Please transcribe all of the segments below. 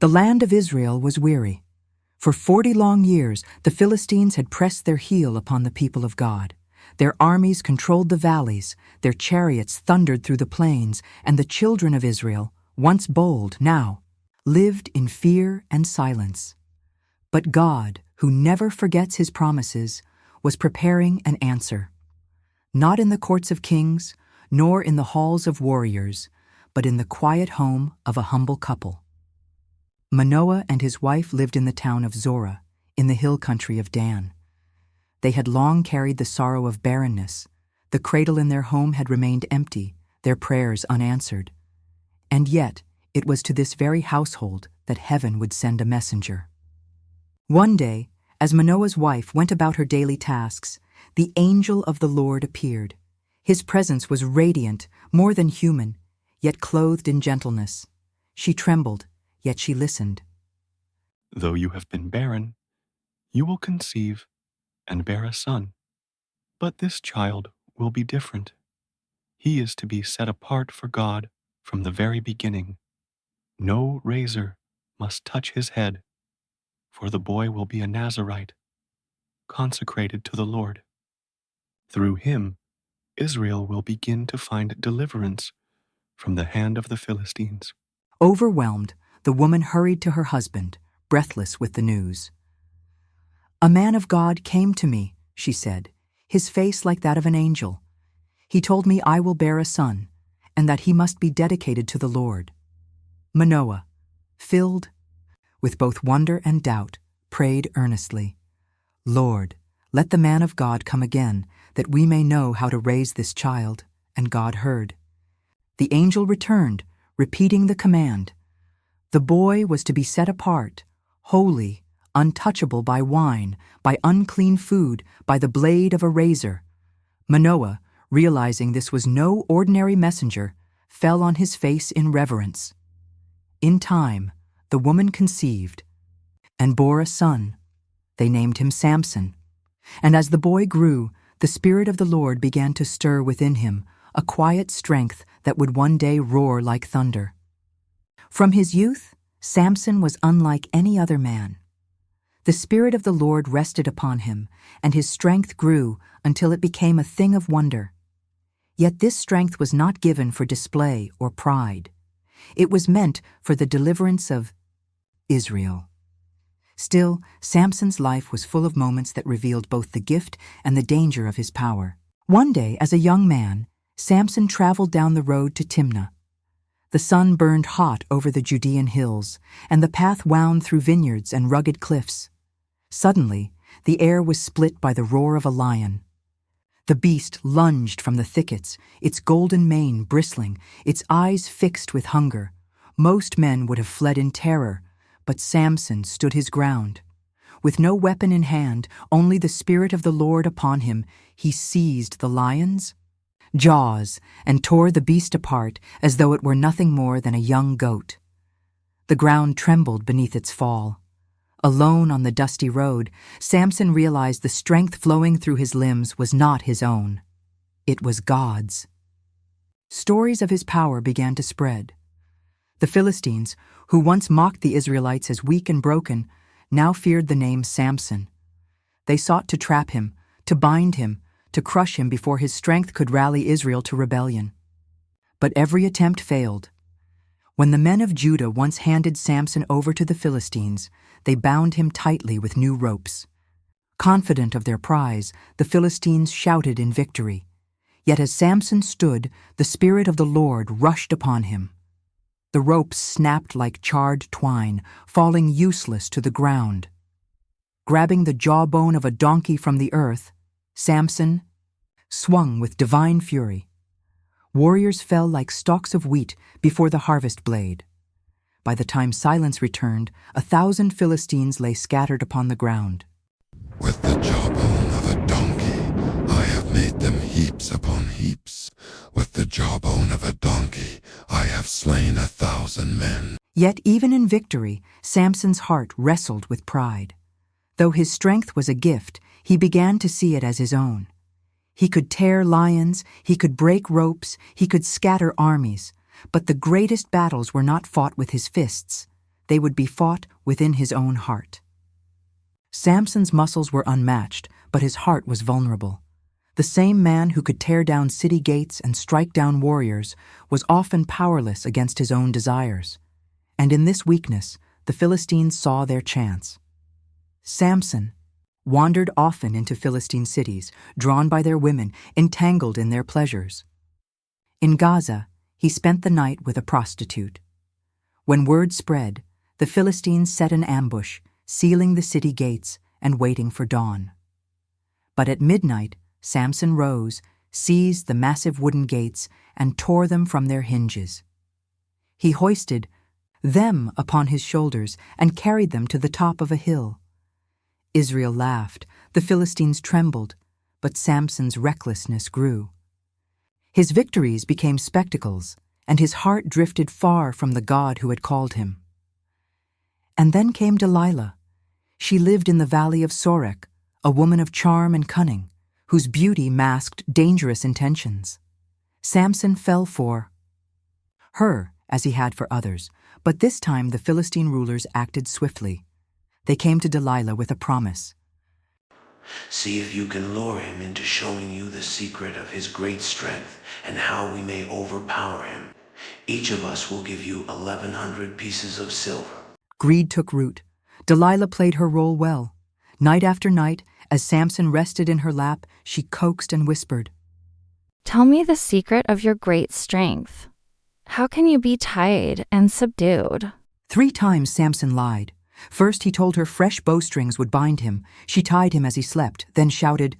The land of Israel was weary. For 40 long years, the Philistines had pressed their heel upon the people of God. Their armies controlled the valleys, their chariots thundered through the plains, and the children of Israel, once bold, now lived in fear and silence. But God, who never forgets his promises, was preparing an answer. Not in the courts of kings, nor in the halls of warriors, but in the quiet home of a humble couple. Manoah and his wife lived in the town of Zorah, in the hill country of Dan. They had long carried the sorrow of barrenness. The cradle in their home had remained empty, their prayers unanswered. And yet, it was to this very household that heaven would send a messenger. One day, as Manoah's wife went about her daily tasks, the angel of the Lord appeared. His presence was radiant, more than human, yet clothed in gentleness. She trembled, yet she listened. "Though you have been barren, you will conceive and bear a son. But this child will be different. He is to be set apart for God from the very beginning. No razor must touch his head, for the boy will be a Nazirite, consecrated to the Lord. Through him, Israel will begin to find deliverance from the hand of the Philistines." Overwhelmed, the woman hurried to her husband, breathless with the news. "A man of God came to me," she said, his face like that of an angel. "He told me I will bear a son, and that he must be dedicated to the Lord." Manoah, filled with both wonder and doubt, prayed earnestly, "Lord, let the man of God come again, that we may know how to raise this child." And God heard. The angel returned, repeating the command. The boy was to be set apart, holy, untouchable by wine, by unclean food, by the blade of a razor. Manoah, realizing this was no ordinary messenger, fell on his face in reverence. In time, the woman conceived and bore a son. They named him Samson. And as the boy grew, the Spirit of the Lord began to stir within him, a quiet strength that would one day roar like thunder. From his youth, Samson was unlike any other man. The Spirit of the Lord rested upon him, and his strength grew until it became a thing of wonder. Yet this strength was not given for display or pride. It was meant for the deliverance of Israel. Still, Samson's life was full of moments that revealed both the gift and the danger of his power. One day, as a young man, Samson traveled down the road to Timnah. The sun burned hot over the Judean hills, and the path wound through vineyards and rugged cliffs. Suddenly, the air was split by the roar of a lion. The beast lunged from the thickets, its golden mane bristling, its eyes fixed with hunger. Most men would have fled in terror, but Samson stood his ground. With no weapon in hand, only the Spirit of the Lord upon him, he seized the lion's jaws and tore the beast apart as though it were nothing more than a young goat. The ground trembled beneath its fall. Alone on the dusty road, Samson realized the strength flowing through his limbs was not his own. It was God's. Stories of his power began to spread. The Philistines, who once mocked the Israelites as weak and broken, now feared the name Samson. They sought to trap him, to bind him, to crush him before his strength could rally Israel to rebellion. But every attempt failed. When the men of Judah once handed Samson over to the Philistines, they bound him tightly with new ropes. Confident of their prize, the Philistines shouted in victory. Yet as Samson stood, the Spirit of the Lord rushed upon him. The ropes snapped like charred twine, falling useless to the ground. Grabbing the jawbone of a donkey from the earth, Samson swung with divine fury. Warriors fell like stalks of wheat before the harvest blade. By the time silence returned, 1,000 Philistines lay scattered upon the ground. "With the jawbone of a donkey, I have made them heaps upon heaps. With the jawbone of a donkey, I have slain 1,000 men." Yet even in victory, Samson's heart wrestled with pride. Though his strength was a gift, he began to see it as his own. He could tear lions, he could break ropes, he could scatter armies, but the greatest battles were not fought with his fists. they would be fought within his own heart. Samson's muscles were unmatched, but his heart was vulnerable. The same man who could tear down city gates and strike down warriors was often powerless against his own desires. And in this weakness, the Philistines saw their chance. Samson wandered often into Philistine cities, drawn by their women, entangled in their pleasures. In Gaza, he spent the night with a prostitute. When word spread, the Philistines set an ambush, sealing the city gates and waiting for dawn. But at midnight, Samson rose, seized the massive wooden gates, and tore them from their hinges. He hoisted them upon his shoulders and carried them to the top of a hill. Israel laughed, the Philistines trembled, but Samson's recklessness grew. His victories became spectacles, and his heart drifted far from the God who had called him. And then came Delilah. She lived in the valley of Sorek, a woman of charm and cunning, whose beauty masked dangerous intentions. Samson fell for her, as he had for others, but this time the Philistine rulers acted swiftly. They came to Delilah with a promise. See if you can lure him into showing you the secret of his great strength and how we may overpower him. Each of us will give you 1,100 pieces of silver. Greed took root. Delilah played her role well. Night after night, as Samson rested in her lap, she coaxed and whispered, "Tell me the secret of your great strength. How can you be tied and subdued?" 3 times Samson lied. First he told her fresh bowstrings would bind him. She tied him as he slept, then shouted,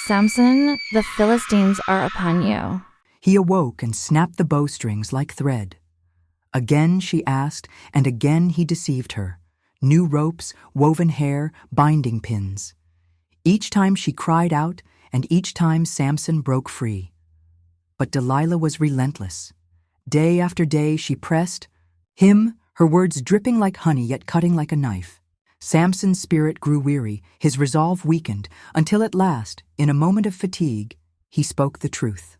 "Samson, the Philistines are upon you." He awoke and snapped the bowstrings like thread. Again she asked, and again he deceived her. New ropes, woven hair, binding pins. Each time she cried out, and each time Samson broke free. But Delilah was relentless. Day after day she pressed him, her words dripping like honey yet cutting like a knife. Samson's spirit grew weary, his resolve weakened, until at last, in a moment of fatigue, he spoke the truth.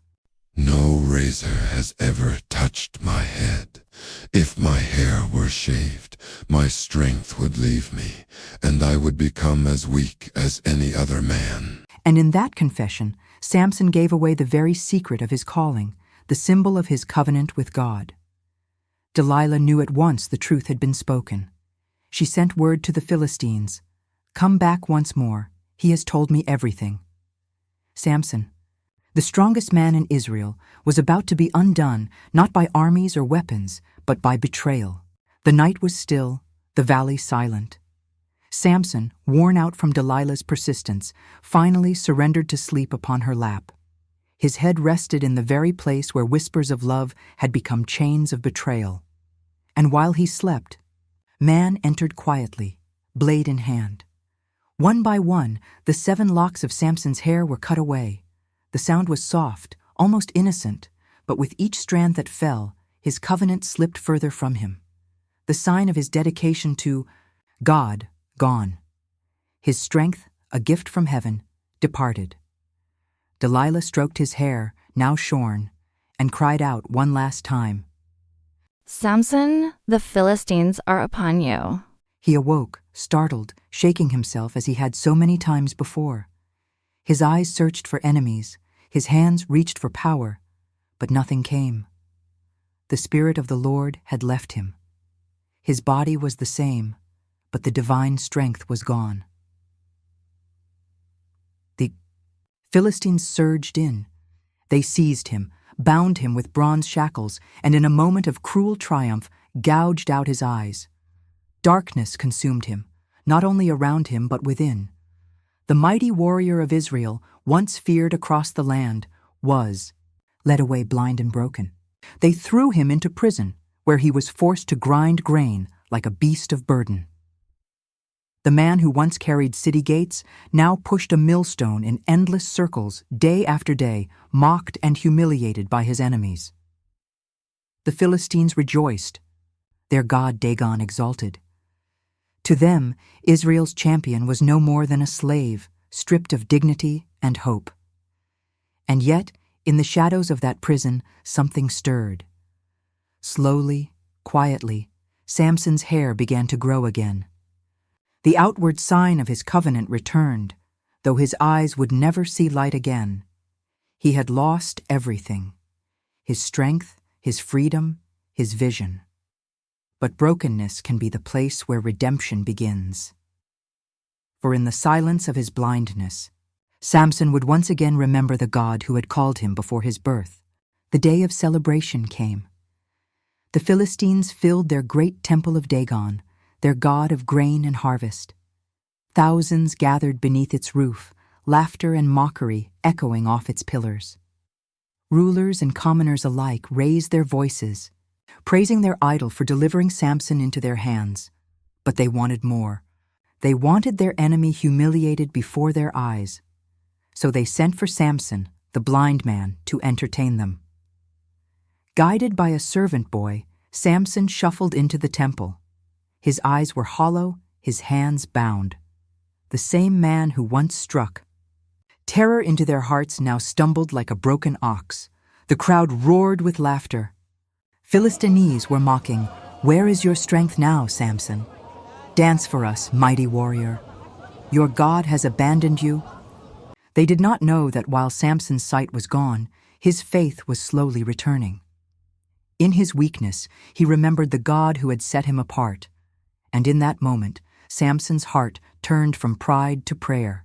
No razor has ever touched my head. If my hair were shaved, my strength would leave me, and I would become as weak as any other man. And in that confession, Samson gave away the very secret of his calling, the symbol of his covenant with God. Delilah knew at once the truth had been spoken. She sent word to the Philistines, "Come back once more. He has told me everything." Samson, the strongest man in Israel, was about to be undone, not by armies or weapons, but by betrayal. The night was still, the valley silent. Samson, worn out from Delilah's persistence, finally surrendered to sleep upon her lap. His head rested in the very place where whispers of love had become chains of betrayal. And while he slept, man entered quietly, blade in hand. One by one, the 7 locks of Samson's hair were cut away. The sound was soft, almost innocent, but with each strand that fell, his covenant slipped further from him. The sign of his dedication to God gone. His strength, a gift from heaven, departed. Delilah stroked his hair, now shorn, and cried out one last time, "Samson, the Philistines are upon you." He awoke, startled, shaking himself as he had so many times before. His eyes searched for enemies, his hands reached for power, but nothing came. The Spirit of the Lord had left him. His body was the same, but the divine strength was gone. The Philistines surged in. They seized him, bound him with bronze shackles, and in a moment of cruel triumph, gouged out his eyes. Darkness consumed him, not only around him but within. The mighty warrior of Israel, once feared across the land, was led away blind and broken. They threw him into prison, where he was forced to grind grain like a beast of burden. The man who once carried city gates now pushed a millstone in endless circles day after day, mocked and humiliated by his enemies. The Philistines rejoiced, their god Dagon exalted. To them, Israel's champion was no more than a slave, stripped of dignity and hope. And yet, in the shadows of that prison, something stirred. Slowly, quietly, Samson's hair began to grow again. The outward sign of his covenant returned, though his eyes would never see light again. He had lost everything: his strength, his freedom, his vision. But brokenness can be the place where redemption begins. For in the silence of his blindness, Samson would once again remember the God who had called him before his birth. The day of celebration came. The Philistines filled their great temple of Dagon, their god of grain and harvest. Thousands gathered beneath its roof, laughter and mockery echoing off its pillars. Rulers and commoners alike raised their voices, praising their idol for delivering Samson into their hands. But they wanted more. They wanted their enemy humiliated before their eyes. So they sent for Samson, the blind man, to entertain them. Guided by a servant boy, Samson shuffled into the temple. His eyes were hollow, his hands bound. The same man who once struck. Terror into their hearts now stumbled like a broken ox. The crowd roared with laughter. Philistines were mocking, "Where is your strength now, Samson? Dance for us, mighty warrior. Your God has abandoned you." They did not know that while Samson's sight was gone, his faith was slowly returning. In his weakness, he remembered the God who had set him apart, and in that moment, Samson's heart turned from pride to prayer.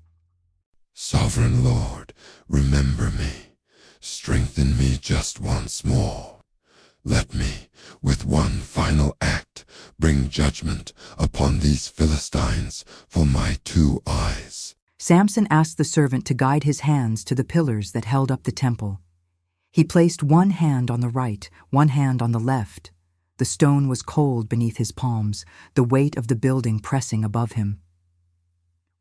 Sovereign Lord, remember me. Strengthen me just once more. Let me, with one final act, bring judgment upon these Philistines for my 2 eyes. Samson asked the servant to guide his hands to the pillars that held up the temple. He placed one hand on the right, one hand on the left. The stone was cold beneath his palms, the weight of the building pressing above him.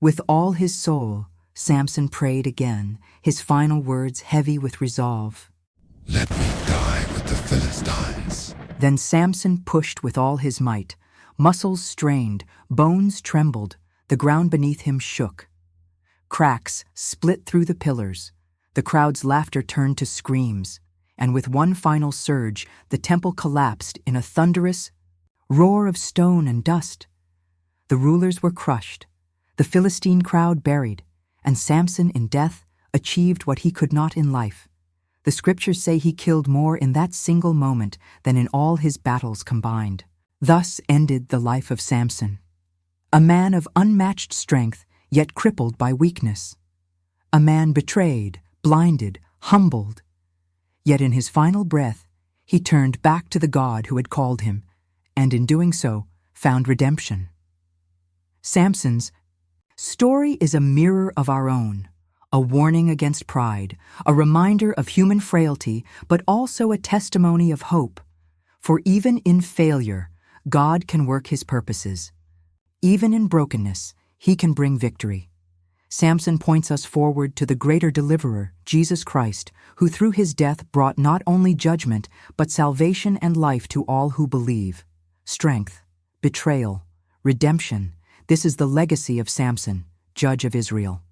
With all his soul, Samson prayed again, his final words heavy with resolve. Let me die with the Philistines. Then Samson pushed with all his might. Muscles strained, bones trembled, the ground beneath him shook. Cracks split through the pillars. The crowd's laughter turned to screams, and with one final surge, the temple collapsed in a thunderous roar of stone and dust. The rulers were crushed, the Philistine crowd buried, and Samson in death achieved what he could not in life. The scriptures say he killed more in that single moment than in all his battles combined. Thus ended the life of Samson, a man of unmatched strength, yet crippled by weakness. A man betrayed, blinded, humbled. Yet in his final breath, he turned back to the God who had called him, and in doing so, found redemption. Samson's story is a mirror of our own, a warning against pride, a reminder of human frailty, but also a testimony of hope. For even in failure, God can work his purposes. Even in brokenness, he can bring victory. Samson points us forward to the greater deliverer, Jesus Christ, who through his death brought not only judgment, but salvation and life to all who believe. Strength, betrayal, redemption, this is the legacy of Samson, judge of Israel.